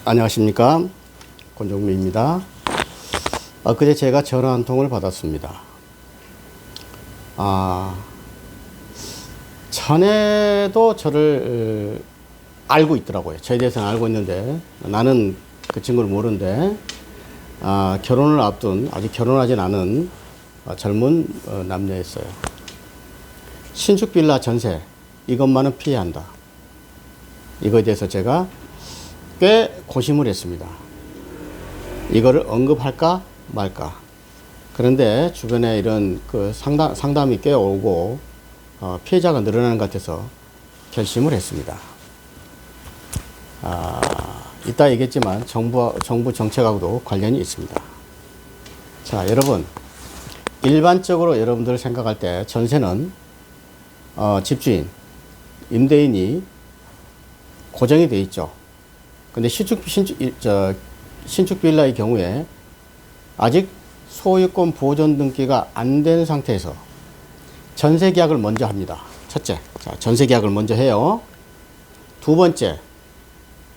안녕하십니까, 권종민입니다. 그제 제가 전화 한 통을 받았습니다. 전에도 저를 알고 있더라고요. 저에 대해서는 알고 있는데 나는 그 친구를 모르는데 결혼을 앞둔 아직 결혼하진 않은 젊은 남녀였어요. 신축 빌라 전세 이것만은 피해야 한다. 이거에 대해서 제가 꽤 고심을 했습니다. 이거를 언급할까 말까. 그런데 주변에 이런 그 상담이 꽤 오고 피해자가 늘어나는 것 같아서 결심을 했습니다. 이따 얘기했지만 정부 정책하고도 관련이 있습니다. 자, 여러분, 일반적으로 여러분들 생각할 때 전세는 집주인, 임대인이 고정이 되어 있죠. 근데 신축 빌라의 경우에 아직 소유권 보존 등기가 안 된 상태에서 전세 계약을 먼저 합니다. 첫째, 자, 전세 계약을 먼저 해요. 두 번째,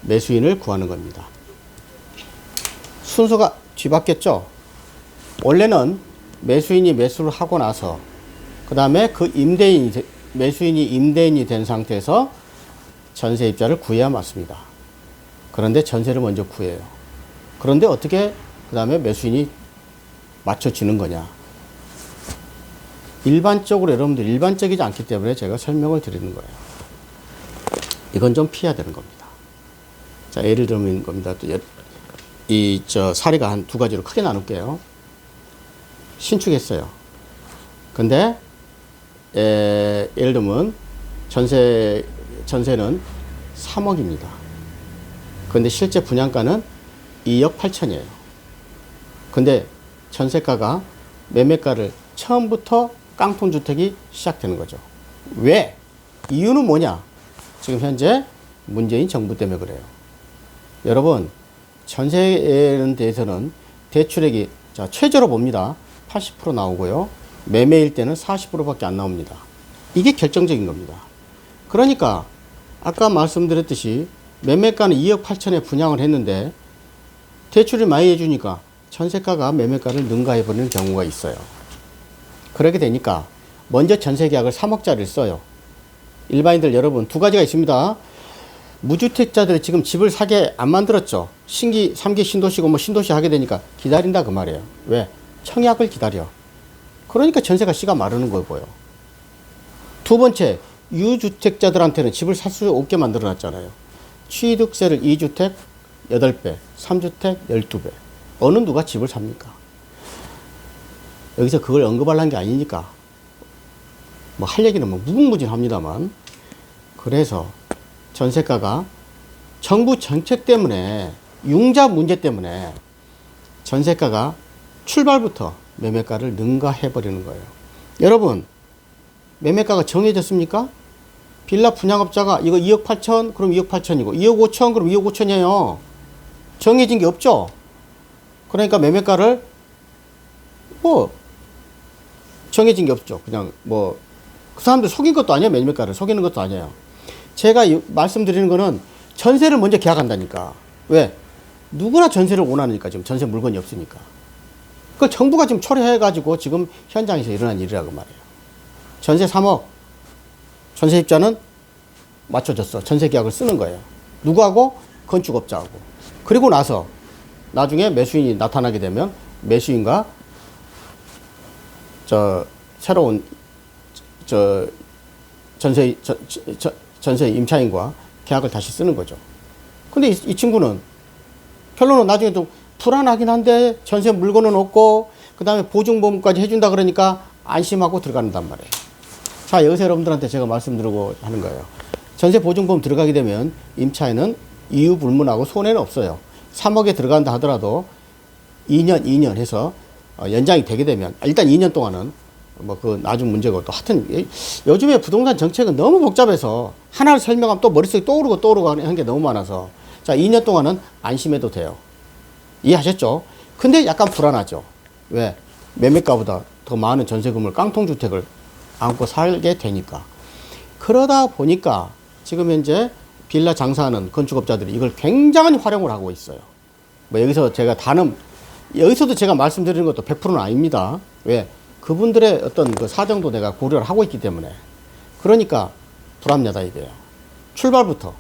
매수인을 구하는 겁니다. 순서가 뒤바뀌었죠. 원래는 매수인이 매수를 하고 나서 그 다음에 그 매수인이 임대인이 된 상태에서 전세입자를 구해야 맞습니다. 그런데 전세를 먼저 구해요. 그런데 어떻게 그 다음에 매수인이 맞춰지는 거냐. 일반적으로 여러분들 일반적이지 않기 때문에 제가 설명을 드리는 거예요. 이건 좀 피해야 되는 겁니다. 자, 예를 들면 겁니다. 사례가 한 두 가지로 크게 나눌게요. 신축했어요. 근데 예를 들면 전세는 3억입니다. 근데 실제 분양가는 2억 8천이에요. 근데 전세가가 매매가를 처음부터 깡통주택이 시작되는 거죠. 왜? 이유는 뭐냐? 지금 현재 문재인 정부 때문에 그래요. 여러분, 전세에 대해서는 대출액이 최저로 봅니다. 80% 나오고요. 매매일 때는 40%밖에 안 나옵니다. 이게 결정적인 겁니다. 그러니까 아까 말씀드렸듯이 매매가는 2억 8천에 분양을 했는데 대출을 많이 해주니까 전세가가 매매가를 능가해버리는 경우가 있어요. 그렇게 되니까 먼저 전세계약을 3억짜리를 써요. 일반인들 여러분 두 가지가 있습니다. 무주택자들이 지금 집을 사게 안 만들었죠. 3기 신도시고 신도시 하게 되니까 기다린다 그 말이에요. 왜? 청약을 기다려. 그러니까 전세가 씨가 마르는 거고요. 두 번째, 유주택자들한테는 집을 살 수 없게 만들어 놨잖아요. 취득세를 2주택 8배, 3주택 12배. 어느 누가 집을 삽니까? 여기서 그걸 언급하려는 게 아니니까. 할 얘기는 무궁무진합니다만. 그래서 전세가가 정부 정책 때문에, 융자 문제 때문에 전세가가 출발부터 매매가를 능가해버리는 거예요. 여러분, 매매가가 정해졌습니까? 빌라 분양업자가 이거 2억 8천, 그럼 2억 8천이고, 2억 5천, 그럼 2억 5천이에요. 정해진 게 없죠? 그러니까 매매가를 정해진 게 없죠. 그냥 그 사람들 속인 것도 아니에요. 매매가를 속이는 것도 아니에요. 제가 말씀드리는 거는 전세를 먼저 계약한다니까. 왜? 누구나 전세를 원하니까. 지금 전세 물건이 없으니까. 그걸 정부가 지금 초래해가지고 지금 현장에서 일어난 일이라고 말이에요. 전세 3억. 전세입자는 맞춰줬어. 전세계약을 쓰는 거예요. 누구하고? 건축업자하고. 그리고 나서 나중에 매수인이 나타나게 되면 매수인과 새로운 전세 임차인과 계약을 다시 쓰는 거죠. 근데 이 친구는 결론은 나중에 좀 불안하긴 한데 전세 물건은 없고 그 다음에 보증보험까지 해준다 그러니까 안심하고 들어간단 말이에요. 자, 여기서 여러분들한테 제가 말씀드리고 하는 거예요. 전세 보증보험 들어가게 되면 임차인은 이유 불문하고 손해는 없어요. 3억에 들어간다 하더라도 2년 해서 연장이 되게 되면 일단 2년 동안은 그 나중 문제고 또 하여튼 요즘에 부동산 정책은 너무 복잡해서 하나를 설명하면 또 머릿속에 떠오르고 하는 게 너무 많아서 자, 2년 동안은 안심해도 돼요. 이해하셨죠? 근데 약간 불안하죠. 왜? 매매가보다 더 많은 전세금을 깡통주택을 안고 살게 되니까. 그러다 보니까 지금 현재 빌라 장사하는 건축업자들이 이걸 굉장히 활용을 하고 있어요. 뭐 여기서 제가 여기서도 제가 말씀드리는 것도 100%는 아닙니다. 왜? 그분들의 어떤 그 사정도 내가 고려를 하고 있기 때문에. 그러니까 불합리하다 이거예요. 출발부터.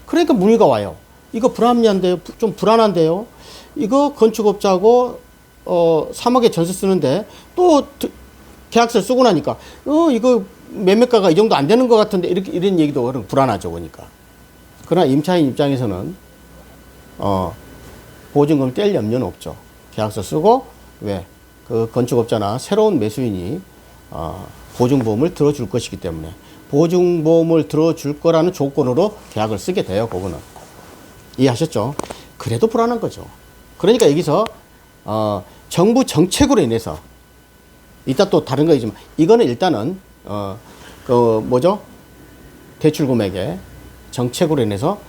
그러니까 문의가 와요. 이거 불합리한데요? 좀 불안한데요? 이거 건축업자하고 3억에 전세 쓰는데 또 계약서를 쓰고 나니까 이거 매매가가 이 정도 안 되는 것 같은데 이런 얘기도 불안하죠. 그러니까. 그러나 임차인 입장에서는 보증금을 뗄 염려는 없죠. 계약서 쓰고 왜? 그 건축업자나 새로운 매수인이 보증보험을 들어줄 것이기 때문에 보증보험을 들어줄 거라는 조건으로 계약을 쓰게 돼요. 그거는. 이해하셨죠? 그래도 불안한 거죠. 그러니까 여기서 정부 정책으로 인해서 이따 또 다른 거이지만 이거는 일단은 대출 금액의 정책으로 인해서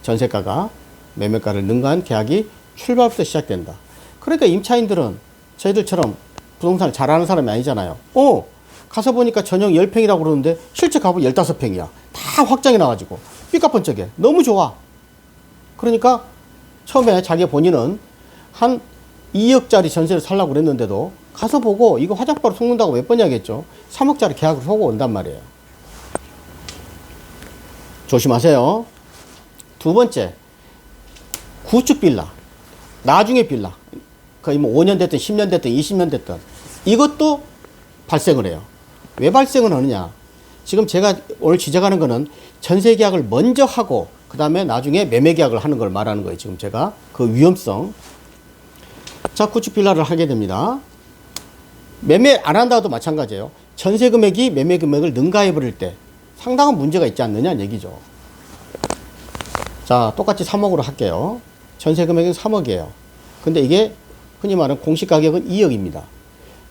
전세가가 매매가를 능가한 계약이 출발부터 시작된다. 그러니까 임차인들은 저희들처럼 부동산을 잘 아는 사람이 아니잖아요. 가서 보니까 전용 10평이라고 그러는데 실제 가보면 15평이야. 다 확장이 나가지고 삐까뻔쩍해. 너무 좋아. 그러니까 처음에 자기 본인은 한 2억짜리 전세를 살려고 그랬는데도 가서 보고 이거 화장바로 속는다고 몇 번 이야기했죠. 3억짜리 계약을 하고 온단 말이에요. 조심하세요. 두 번째, 구축 빌라, 나중에 빌라, 거의 뭐 5년 됐든 10년 됐든 20년 됐든 이것도 발생을 해요. 왜 발생을 하느냐? 지금 제가 오늘 지적하는 거는 전세 계약을 먼저 하고 그 다음에 나중에 매매 계약을 하는 걸 말하는 거예요. 지금 제가 그 위험성. 자, 구축 빌라를 하게 됩니다. 매매 안 한다도 마찬가지예요. 전세 금액이 매매 금액을 능가해 버릴 때 상당한 문제가 있지 않느냐는 얘기죠. 자, 똑같이 3억으로 할게요. 전세 금액은 3억이에요. 근데 이게 흔히 말하는 공시 가격은 2억입니다.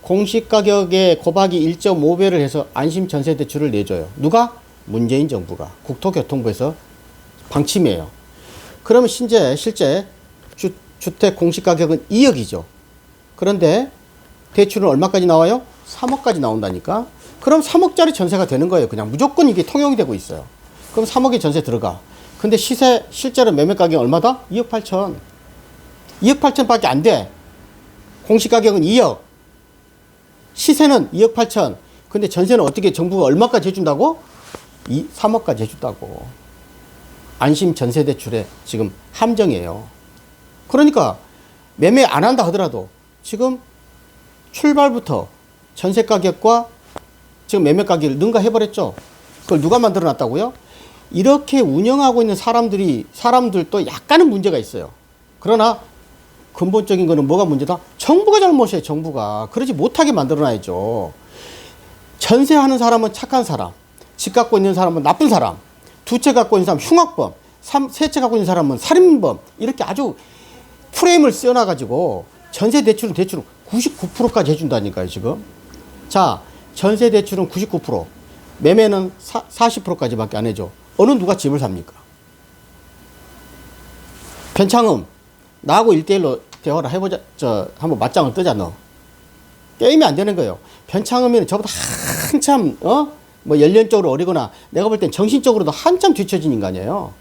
공시 가격에 곱하기 1.5배를 해서 안심 전세 대출을 내줘요. 누가? 문재인 정부가 국토교통부에서 방침이에요. 그러면 실제 주택 공시 가격은 2억이죠. 그런데 대출은 얼마까지 나와요? 3억까지 나온다니까. 그럼 3억짜리 전세가 되는 거예요. 그냥 무조건 이게 통용이 되고 있어요. 그럼 3억의 전세 들어가. 근데 실제로 매매 가격이 얼마다? 2억 8천. 2억 8천 밖에 안 돼. 공시 가격은 2억. 시세는 2억 8천. 근데 전세는 어떻게 정부가 얼마까지 해준다고? 3억까지 해준다고. 안심 전세 대출의 지금 함정이에요. 그러니까 매매 안 한다 하더라도 지금 출발부터 전세 가격과 지금 매매 가격을 능가해버렸죠. 그걸 누가 만들어 놨다고요? 이렇게 운영하고 있는 사람들도 약간은 문제가 있어요. 그러나 근본적인 거는 뭐가 문제다? 정부가 잘못이에요. 정부가. 그러지 못하게 만들어 놔야죠. 전세하는 사람은 착한 사람, 집 갖고 있는 사람은 나쁜 사람, 두 채 갖고 있는 사람은 흉악범, 세 채 갖고 있는 사람은 살인범, 이렇게 아주 프레임을 씌워놔가지고 전세 대출은 99%까지 해준다니까요, 지금. 자, 전세 대출은 99%, 매매는 40%까지밖에 안 해줘. 어느 누가 집을 삽니까? 변창흠, 나하고 1대1로 대화를 해보자. 한번 맞짱을 뜨자, 너. 게임이 안 되는 거예요. 변창흠이는 저보다 한참, 뭐 연령적으로 어리거나 내가 볼 땐 정신적으로도 한참 뒤처진 인간이에요.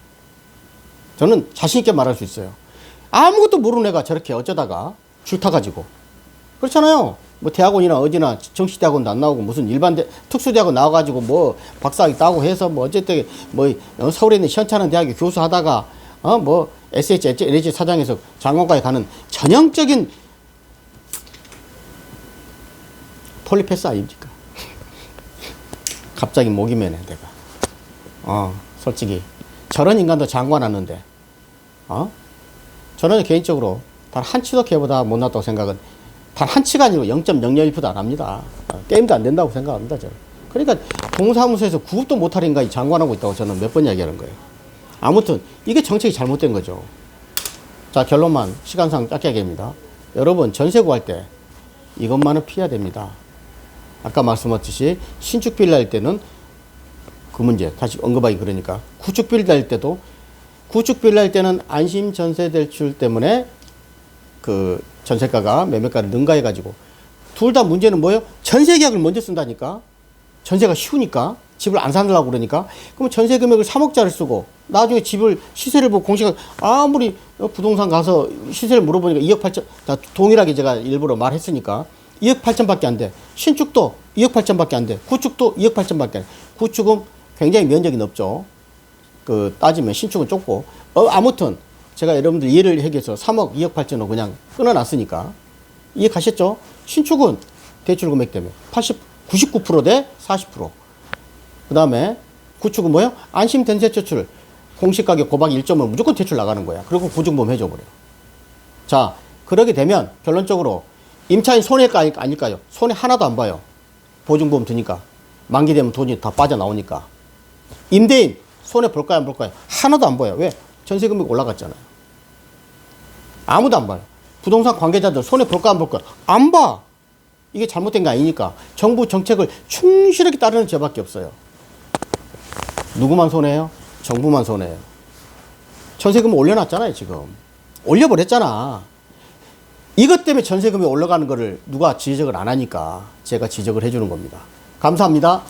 저는 자신있게 말할 수 있어요. 아무것도 모르는 애가 저렇게 어쩌다가 줄 타가지고. 그렇잖아요. 뭐 대학원이나 어디나 정시대학원도 안 나오고 무슨 일반 특수대학원 나와가지고 뭐 박사학위 따고 해서 뭐 어쨌든 뭐 서울에 있는 시원찮은 대학에 교수하다가 뭐 SH 사장에서 장관과에 가는 전형적인 폴리패스 아닙니까? 갑자기 목이 메네 내가. 솔직히 저런 인간도 장관 하는데 저는 개인적으로 단 한 치도 걔보다 못났다고 생각은 단 한 치가 아니고 0.001%도 안 합니다. 게임도 안 된다고 생각합니다. 저는. 그러니까 동사무소에서 구급도 못할 인간이 장관하고 있다고 저는 몇 번 이야기하는 거예요. 아무튼 이게 정책이 잘못된 거죠. 자, 결론만 시간상 짧게 하겠습니다. 여러분 전세 구할 때 이것만은 피해야 됩니다. 아까 말씀하셨듯이 신축 빌라일 때는 그 문제 다시 언급하기 그러니까 구축 빌라일 때도 구축 빌라일 때는 안심 전세 대출 때문에 그 전세가가 매매가를 능가해 가지고 둘 다 문제는 뭐예요? 전세 계약을 먼저 쓴다니까. 전세가 쉬우니까 집을 안 사려고 그러니까. 그러면 전세 금액을 3억짜리 쓰고 나중에 집을 시세를 보고 공시가 아무리 부동산 가서 시세를 물어보니까 2억 8천, 다 동일하게 제가 일부러 말했으니까 2억 8천밖에 안 돼. 신축도 2억 8천밖에 안 돼. 구축도 2억 8천밖에 안 돼. 구축은 굉장히 면적이 넓죠. 그 따지면 신축은 좁고. 아무튼 제가 여러분들 이해를 하기 위해서 3억 2억 8천으로 그냥 끊어놨으니까 이해가셨죠? 신축은 대출 금액 때문에 99% 대 40%. 그 다음에 구축은 뭐예요? 안심 전세 대출. 공시가격 고박 1점을 무조건 대출 나가는 거야. 그리고 보증보험 해줘버려요. 자, 그러게 되면 결론적으로 임차인 손해가 아닐까요? 손해 하나도 안 봐요. 보증보험 드니까. 만기되면 돈이 다 빠져나오니까. 임대인 손해 볼까요, 안 볼까요? 하나도 안 봐요. 왜? 전세 금액 올라갔잖아요. 아무도 안 봐요. 부동산 관계자들 손해 볼까, 안 볼까요? 안 봐. 이게 잘못된 거 아니니까. 정부 정책을 충실하게 따르는 죄밖에 없어요. 누구만 손해요? 정부만 손해요. 전세금을 올려놨잖아요, 지금. 올려버렸잖아. 이것 때문에 전세금이 올라가는 거를 누가 지적을 안 하니까 제가 지적을 해주는 겁니다. 감사합니다.